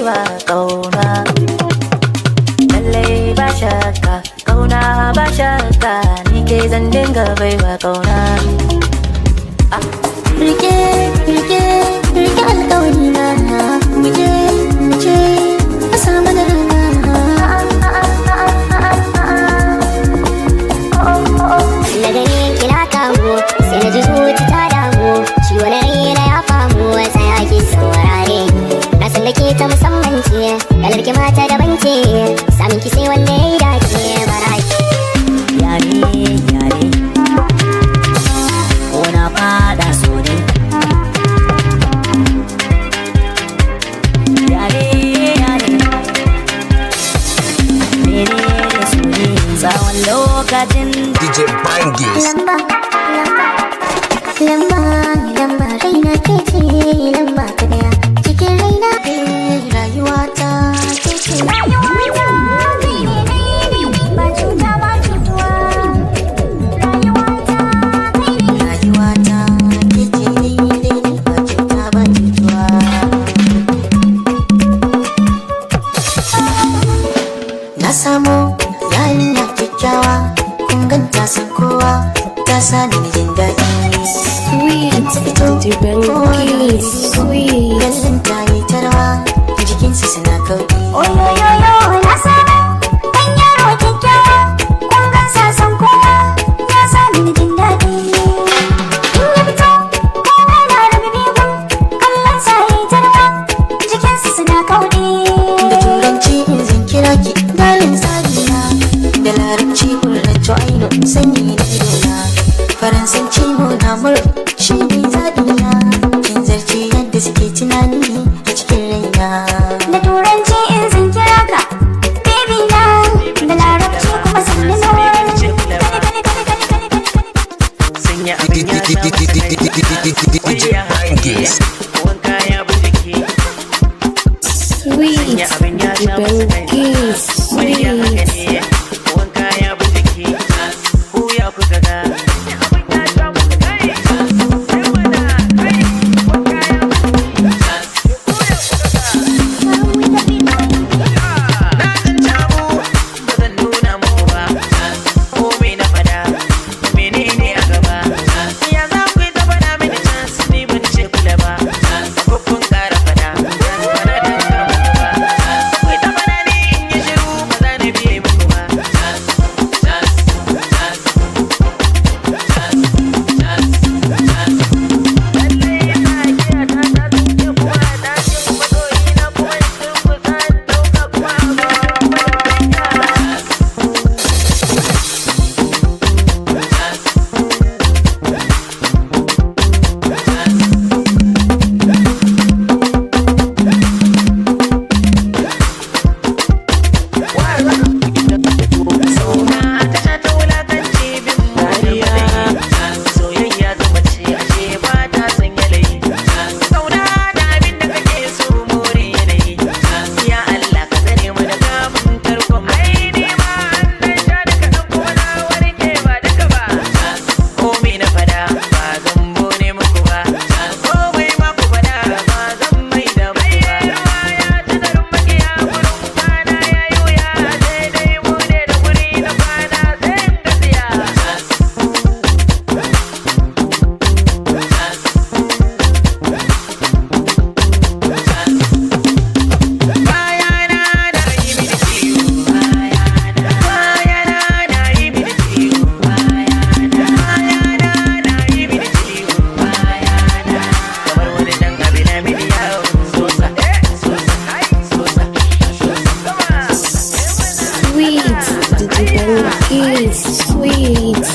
baiwa kauna. Lallai ba shakka, kauna ba shakka, ni ke zan dinga baiwa kauna. Rike, rike, rike alƙawari na, muje, muje, a samu da rana. Na gani kina kamu, sai na ji zuci ta damu, ciwo na raina ya famu, sai ake saurare. Na san da ke ta musamman ce, kalar ki mata daban ce, samun ki sai wanda ya yi dace baraki. Yare, yare, ko na fada so ne. Yare, yare, mene ne so ne, tsawon lokacin DJ Bangis. Lamba, lamba, lamba, raina ke ce lamba ta daya, cikin raina rayuwata ke ce. Rayuwata kai ne daidai, ba cuta ba cutuwa. Rayuwata kai ne. Rayuwata ke ce daidai, ba cuta ba cutuwa. Na samu yarinya kyakkyawa, kun ganta san kowa, ta sani ni jin daɗi. Sweet, DJ Bangis, sweet. Gallon ta yi tarwa, jikinsu suna kauɗi. Oyoyoyo, na samu ɗan yaro kyakkyawa, kun gansa san kowa, ya sani ni jin daɗi. In ya fito, kowa na da bibigun, kallon sa yi tarwa, jikinsu suna kauɗi. Da turanci in zan kira ki, dalin tsariya, da larabci kurraccio aino sanyi na idona, faransanci munamur shi ne zaɓina, kin zarce yadda suke tunani a cikin raina. Da turanci in zan kira ka baby na, da larabci kuma sanni na DJ Bangis. Sweet, DJ Bangis, sweet.